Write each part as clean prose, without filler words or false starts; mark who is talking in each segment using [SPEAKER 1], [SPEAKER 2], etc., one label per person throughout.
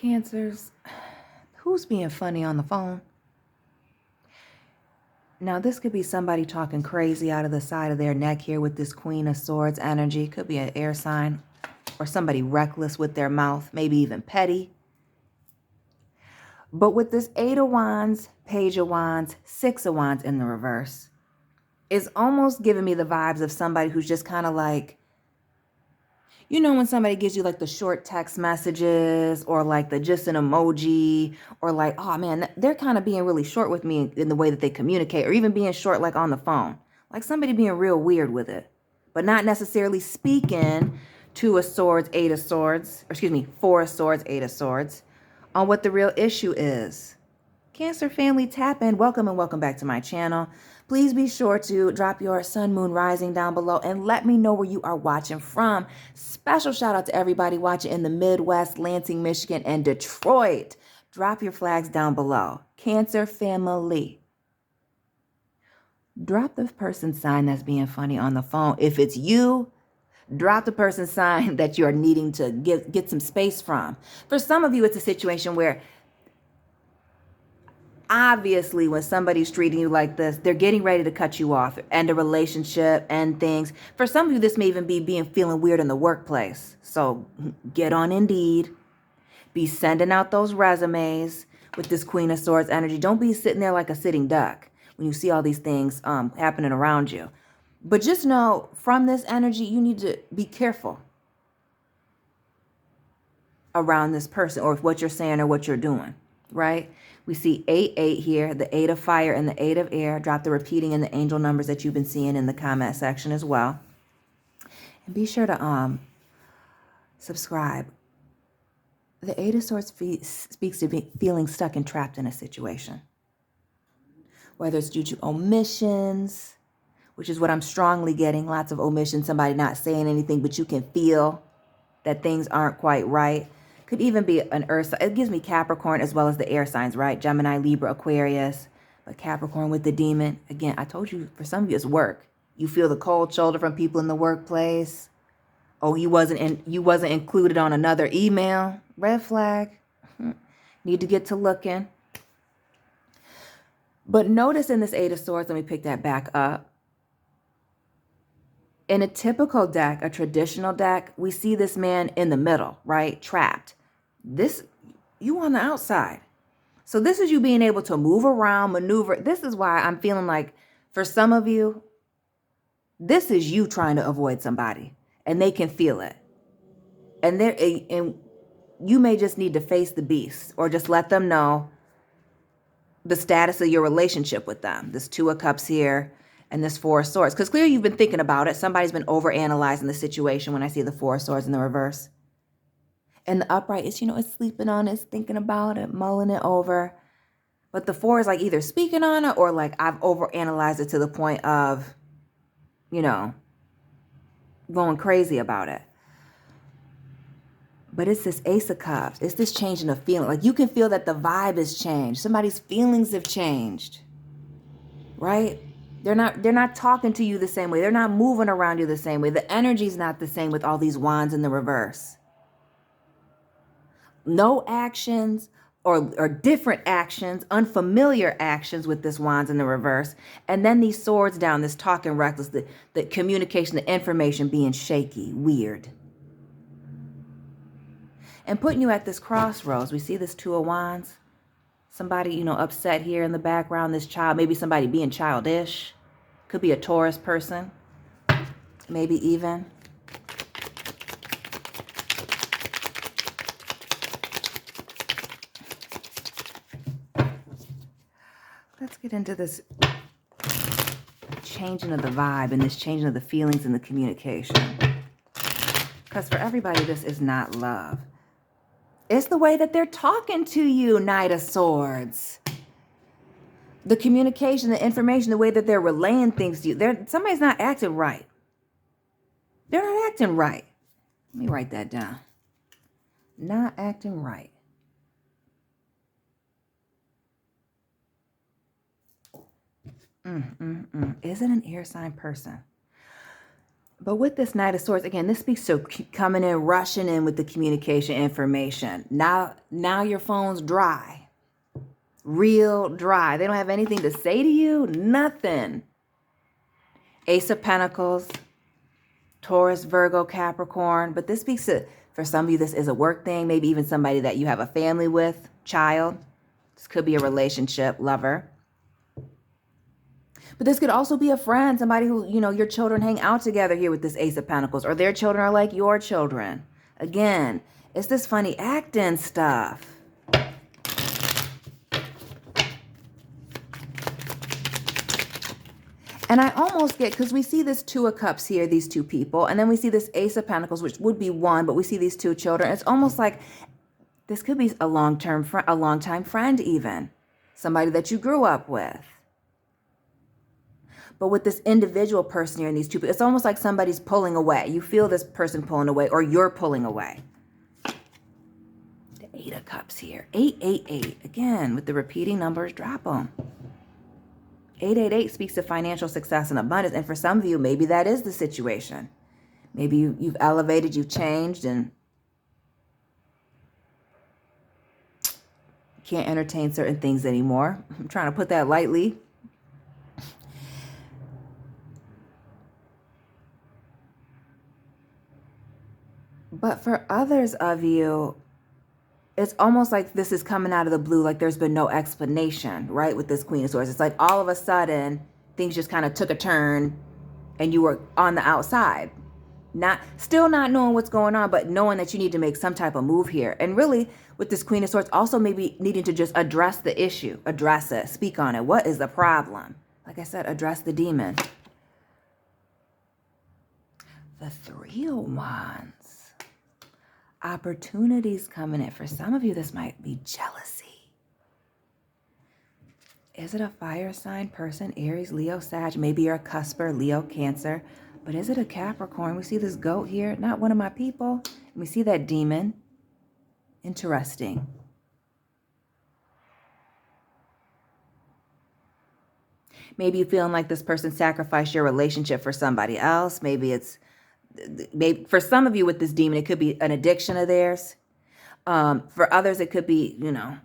[SPEAKER 1] Cancers, who's being funny on the phone? Now, this could be somebody talking crazy out of the side of their neck here with this Queen of Swords energy. Could be an air sign or somebody reckless with their mouth, maybe even petty. But with this Eight of Wands, Page of Wands, Six of Wands in the reverse, it's almost giving me the vibes of somebody who's just kind of like, you know, when somebody gives you like the short text messages or like the just an emoji or like, oh man, they're kind of being really short with me in the way that they communicate, or even being short like on the phone, like somebody being real weird with it, but not necessarily speaking to a swords, Eight of Swords, or excuse me, Four of Swords, Eight of Swords, on what the real issue is. Cancer family, tap in. Welcome and welcome back to my channel. Please be sure to drop your sun, moon, rising down below and let me know where you are watching from. Special shout out to everybody watching in the Midwest, Lansing, Michigan, and Detroit. Drop your flags down below. Cancer family. Drop the person sign that's being funny on the phone. If it's you, drop the person sign that you're needing to get some space from. For some of you, it's a situation where obviously, when somebody's treating you like this, they're getting ready to cut you off, end a relationship, end things. For some of you, this may even be feeling weird in the workplace. So get on Indeed. Be sending out those resumes with this Queen of Swords energy. Don't be sitting there like a sitting duck when you see all these things happening around you. But just know, from this energy, you need to be careful around this person or what you're saying or what you're doing, right? We see 8-8 here, the 8 of fire and the 8 of air. Drop the repeating in the angel numbers that you've been seeing in the comment section as well. And be sure to subscribe. The 8 of Swords speaks to feeling stuck and trapped in a situation. Whether it's due to omissions, which is what I'm strongly getting, lots of omissions, somebody not saying anything, but you can feel that things aren't quite right. Could even be an earth. It gives me Capricorn as well as the air signs, right? Gemini, Libra, Aquarius. But Capricorn with the demon. Again, I told you, for some of you, it's work. You feel the cold shoulder from people in the workplace. Oh, you wasn't included on another email. Red flag. Need to get to looking. But notice in this 8 of Swords, let me pick that back up. In a typical deck, a traditional deck, we see this man in the middle, right? Trapped. This, you on the outside. So this is you being able to move around, maneuver. This is why I'm feeling like for some of you, this is you trying to avoid somebody and they can feel it. And you may just need to face the beast or just let them know the status of your relationship with them. This 2 of Cups here and this 4 of Swords. Because clearly you've been thinking about it. Somebody's been overanalyzing the situation when I see the 4 of Swords in the reverse. And the upright is, it's sleeping on it, it's thinking about it, mulling it over. But the 4 is like either speaking on it or like I've overanalyzed it to the point of, going crazy about it. But it's this Ace of Cups. It's this changing of feeling. Like you can feel that the vibe has changed. Somebody's feelings have changed. Right? They're not talking to you the same way. They're not moving around you the same way. The energy's not the same with all these wands in the reverse. No actions or different actions, unfamiliar actions with this wands in the reverse. And then these swords down, this talking reckless, the communication, the information being shaky, weird. And putting you at this crossroads. We see this 2 of Wands. Somebody, upset here in the background, this child, maybe somebody being childish. Could be a Taurus person, maybe even. Let's get into this changing of the vibe and this changing of the feelings and the communication. Because for everybody, this is not love. It's the way that they're talking to you, Knight of Swords. The communication, the information, the way that they're relaying things to you. Somebody's not acting right. They're not acting right. Let me write that down. Not acting right. Is it an air sign person? But with this Knight of Swords, again, this speaks to coming in, rushing in with the communication information. Now your phone's dry. Real dry. They don't have anything to say to you. Nothing. Ace of Pentacles. Taurus, Virgo, Capricorn. But this speaks to, for some of you, this is a work thing. Maybe even somebody that you have a family with, child. This could be a relationship, lover. But this could also be a friend, somebody who, you know, your children hang out together here with this Ace of Pentacles, or their children are like your children. Again, it's this funny acting stuff. And I almost get, because we see this Two of Cups here, these two people, and then we see this Ace of Pentacles, which would be one, but we see these two children. It's almost like this could be a long-time friend even. Somebody that you grew up with. But with this individual person here and these two, it's almost like somebody's pulling away. You feel this person pulling away, or you're pulling away. The Eight of Cups here. 888. Again, with the repeating numbers, drop them. 888 speaks to financial success and abundance. And for some of you, maybe that is the situation. Maybe you've elevated, you've changed, and can't entertain certain things anymore. I'm trying to put that lightly. But for others of you, it's almost like this is coming out of the blue, like there's been no explanation, right? With this Queen of Swords. It's like all of a sudden, things just kind of took a turn and you were on the outside. Still not knowing what's going on, but knowing that you need to make some type of move here. And really, with this Queen of Swords, also maybe needing to just address the issue, address it, speak on it. What is the problem? Like I said, address the demon. The Three of Wands. Opportunities coming in. For some of you, this might be jealousy. Is it a fire sign person? Aries, Leo, Sag. Maybe you're a cusper, Leo, Cancer. But is it a Capricorn? We see this goat here. Not one of my people. And we see that demon. Interesting. Maybe you're feeling like this person sacrificed your relationship for somebody else. Maybe for some of you with this demon, it could be an addiction of theirs. For others, it could be, you know,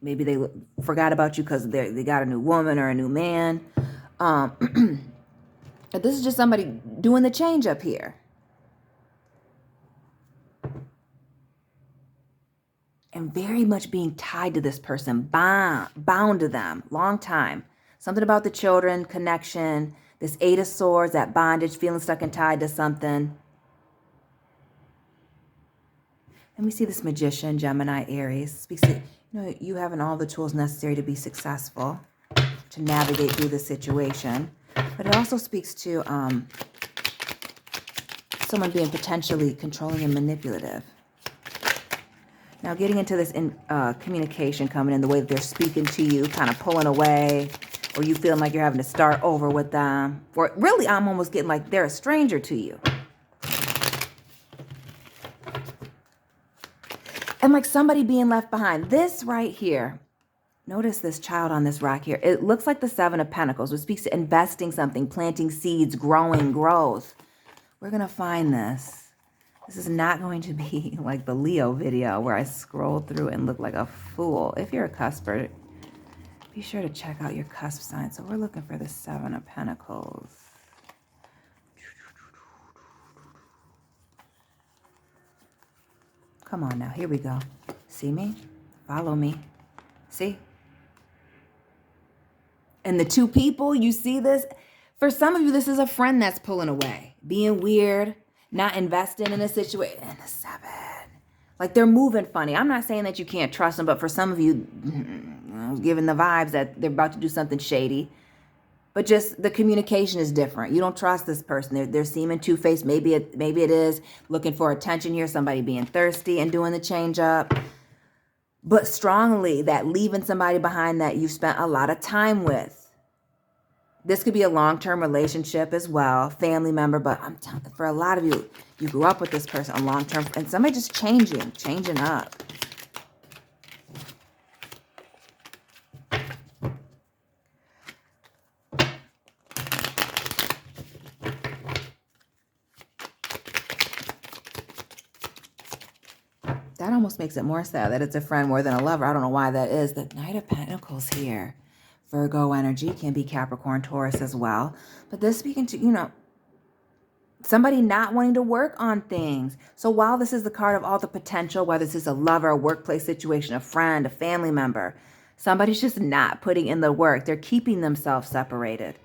[SPEAKER 1] maybe they forgot about you because they got a new woman or a new man. But this is just somebody doing the change up here. And very much being tied to this person, bound to them, long time. Something about the children, connection. This Eight of Swords, that bondage, feeling stuck and tied to something. And we see this Magician, Gemini, Aries. Speaks to, you know, you having all the tools necessary to be successful, to navigate through this situation. But it also speaks to someone being potentially controlling and manipulative. Now, getting into this communication coming in, the way that they're speaking to you, kind of pulling away, or you feeling like you're having to start over with them. Or really, I'm almost getting like they're a stranger to you. And like somebody being left behind. This right here, notice this child on this rock here. It looks like the Seven of Pentacles, which speaks to investing something, planting seeds, growing, growth. We're going to find this. This is not going to be like the Leo video where I scroll through and look like a fool. If you're a cusper, be sure to check out your cusp sign. So we're looking for the Seven of Pentacles. Come on now, here we go. See me? Follow me. See? And the two people, you see this? For some of you, this is a friend that's pulling away, being weird, not investing in a situation. And the Seven. Like they're moving funny. I'm not saying that you can't trust them, but for some of you, giving the vibes that they're about to do something shady. But just the communication is different. You don't trust this person. They're seeming two-faced. Maybe it is looking for attention here, somebody being thirsty and doing the change up. But strongly that leaving somebody behind that you've spent a lot of time with. This could be a long-term relationship as well, family member, but I'm telling you, for a lot of you, you grew up with this person, a long-term, and somebody just changing up. That almost makes it more sad that it's a friend more than a lover. I don't know why that is. The Knight of Pentacles here. Virgo energy, can be Capricorn, Taurus as well. But this speaking to, you know, somebody not wanting to work on things. So while this is the card of all the potential, whether this is a lover, a workplace situation, a friend, a family member, somebody's just not putting in the work. They're keeping themselves separated.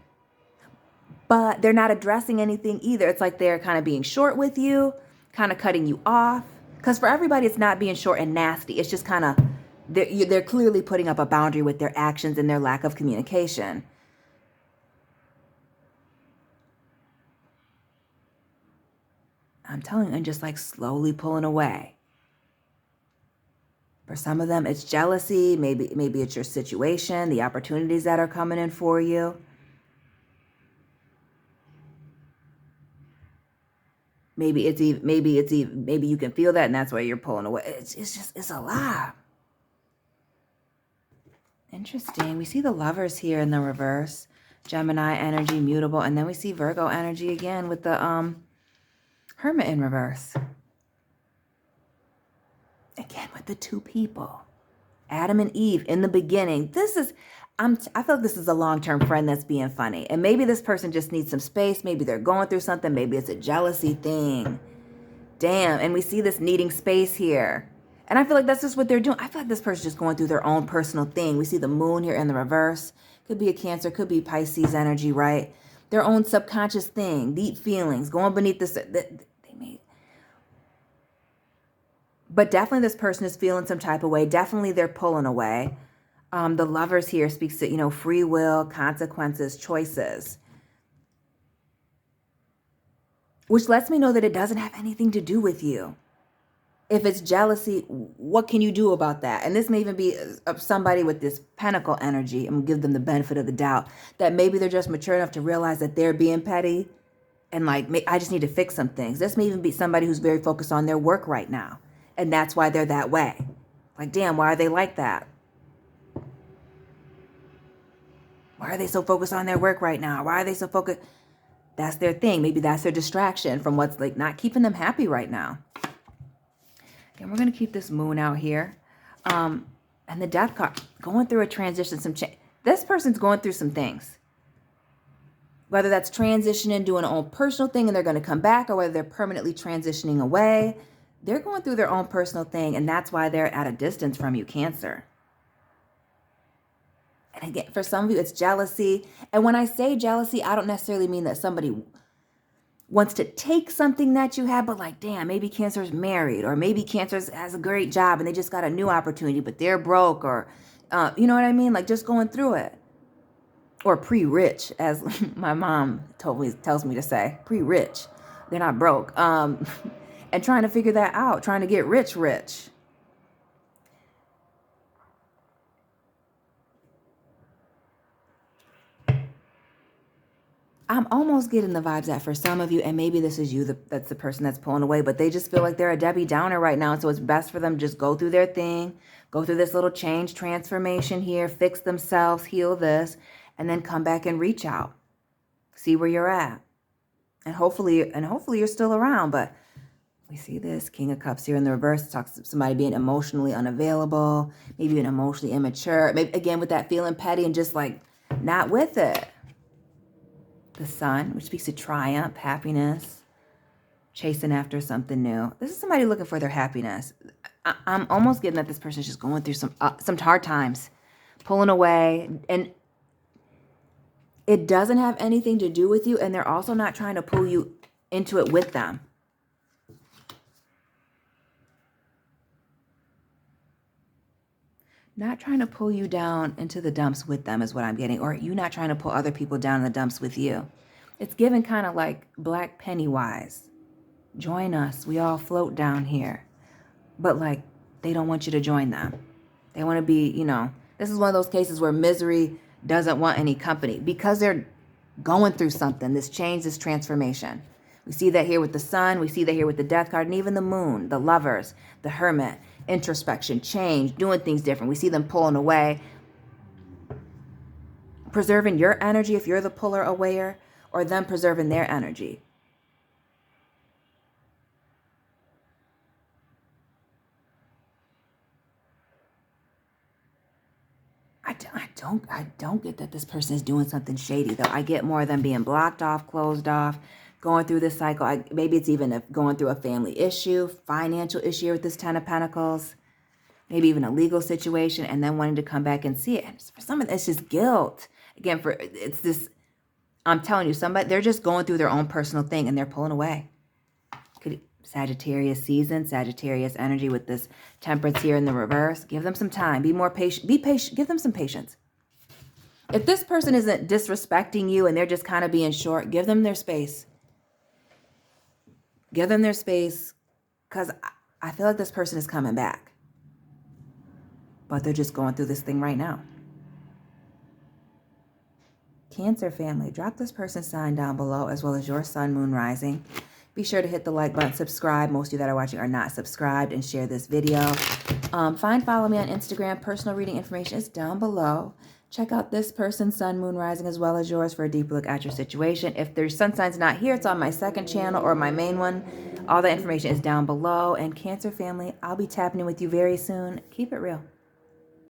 [SPEAKER 1] But they're not addressing anything either. It's like they're kind of being short with you, kind of cutting you off. Because for everybody, it's not being short and nasty. It's just kind of, they're clearly putting up a boundary with their actions and their lack of communication. I'm telling you, and just like slowly pulling away. For some of them, it's jealousy. Maybe it's your situation, the opportunities that are coming in for you. Maybe you can feel that, and that's why you're pulling away. It's a lot. Interesting. We see the Lovers here in the reverse. Gemini energy, mutable, and then we see Virgo energy again with the Hermit in reverse. Again with the two people. Adam and Eve in the beginning. I feel like this is a long-term friend that's being funny. And maybe this person just needs some space. Maybe they're going through something. Maybe it's a jealousy thing. Damn. And we see this needing space here. And I feel like that's just what they're doing. I feel like this person's just going through their own personal thing. We see the moon here in the reverse. Could be a Cancer. Could be Pisces energy, right? Their own subconscious thing. Deep feelings. Going beneath the... But definitely this person is feeling some type of way. Definitely they're pulling away. The Lovers here speaks to, you know, free will, consequences, choices. Which lets me know that it doesn't have anything to do with you. If it's jealousy, what can you do about that? And this may even be somebody with this Pentacle energy. I'm going to give them the benefit of the doubt. That maybe they're just mature enough to realize that they're being petty. And like, I just need to fix some things. This may even be somebody who's very focused on their work right now. And that's why they're that way. Like, damn, why are they like that? Why are they so focused on their work right now? Why are they so focused? That's their thing. Maybe that's their distraction from what's like not keeping them happy right now. And we're going to keep this moon out here. And the Death card, going through a transition, some change. This person's going through some things. Whether that's transitioning, doing an own personal thing, and they're going to come back, or whether they're permanently transitioning away. They're going through their own personal thing, and that's why they're at a distance from you, Cancer. And again, for some of you, it's jealousy. And when I say jealousy, I don't necessarily mean that somebody wants to take something that you have, but like, damn, maybe Cancer's married, or maybe Cancer has a great job and they just got a new opportunity, but they're broke, or, you know what I mean? Like just going through it. Or pre-rich, as my mom tells me to say, pre-rich. They're not broke. And trying to figure that out, trying to get rich. I'm almost getting the vibes that for some of you, and maybe this is you, that's the person that's pulling away, but they just feel like they're a Debbie Downer right now. So it's best for them to just go through their thing, go through this little change, transformation here, fix themselves, heal this, and then come back and reach out. See where you're at. And hopefully you're still around, but we see this King of Cups here in the reverse. It talks to somebody being emotionally unavailable, maybe even emotionally immature. Maybe again with that feeling petty and just like not with it. The Sun, which speaks to triumph, happiness, chasing after something new. This is somebody looking for their happiness. I'm almost getting that this person's just going through some hard times, pulling away, and it doesn't have anything to do with you, and they're also not trying to pull you into it with them. Not trying to pull you down into the dumps with them is what I'm getting. Or you not trying to pull other people down in the dumps with you. It's given kind of like Black Pennywise. Join us. We all float down here. But like, they don't want you to join them. They want to be, you know, this is one of those cases where misery doesn't want any company. Because they're going through something, this change, this transformation. We see that here with the Sun. We see that here with the Death card. And even the Moon, the Lovers, the Hermit. Introspection, change, doing things different. We see them pulling away. Preserving your energy if you're the puller aware, or them preserving their energy. don't get that this person is doing something shady though. I get more of them being blocked off, closed off, going through this cycle. Maybe it's even going through a family issue, financial issue with this Ten of Pentacles, maybe even a legal situation, and then wanting to come back and see it. And for some of it's just guilt. Again, it's this, I'm telling you, they're just going through their own personal thing and they're pulling away. Sagittarius season, Sagittarius energy with this Temperance here in the reverse. Give them some time. Be more patient. Be patient. Give them some patience. If this person isn't disrespecting you and they're just kind of being short, give them their space. Give them their space, because I feel like this person is coming back. But they're just going through this thing right now. Cancer family, drop this person's sign down below, as well as your sun, moon, rising. Be sure to hit the like button, subscribe. Most of you that are watching are not subscribed, and share this video. Follow me on Instagram. Personal reading information is down below. Check out this person's sun, moon, rising, as well as yours for a deeper look at your situation. If their sun sign's not here, it's on my second channel or my main one. All the information is down below. And Cancer family, I'll be tapping in with you very soon. Keep it real.